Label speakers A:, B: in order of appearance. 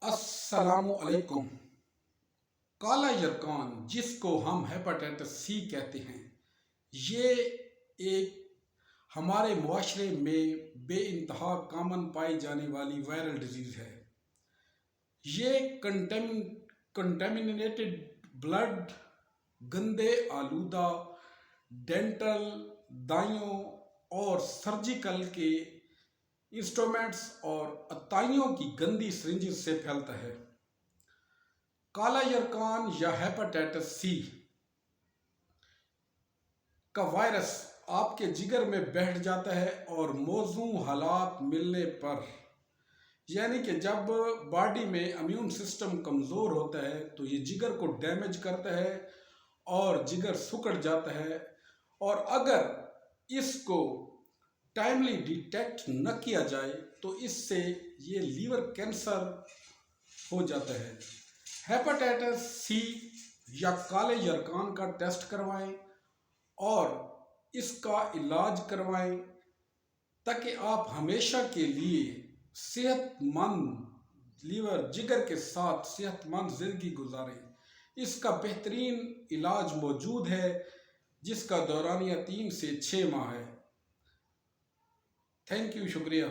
A: السلام علیکم۔ کالا یرکان جس کو ہم ہیپاٹائٹس سی کہتے ہیں، یہ ایک ہمارے معاشرے میں بے انتہا کامن پائی جانے والی وائرل ڈیزیز ہے۔ یہ کنٹامینیٹڈ بلڈ، گندے آلودہ ڈینٹل، دائیوں اور سرجیکل کے انسٹرومنٹس اور عطائیوں کی گندی سرنجز سے پھیلتا ہے۔ کالا یرکان یا ہیپاٹائٹس سی کا وائرس آپ کے جگر میں بیٹھ جاتا ہے اور موزوں حالات ملنے پر، یعنی کہ جب باڈی میں امیون سسٹم کمزور ہوتا ہے تو یہ جگر کو ڈیمیج کرتا ہے اور جگر سکڑ جاتا ہے، اور اگر اس کو ٹائملی ڈیٹیکٹ نہ کیا جائے تو اس سے یہ لیور کینسر ہو جاتا ہے۔ ہیپاٹائٹس سی یا کالے یرکان کا ٹیسٹ کروائیں اور اس کا علاج کروائیں تاکہ آپ ہمیشہ کے لیے صحت مند لیور جگر کے ساتھ صحت مند زندگی گزاریں۔ اس کا بہترین علاج موجود ہے جس کا دورانیہ 3 سے 6 ماہ ہے۔ تھینک یو، شکریہ۔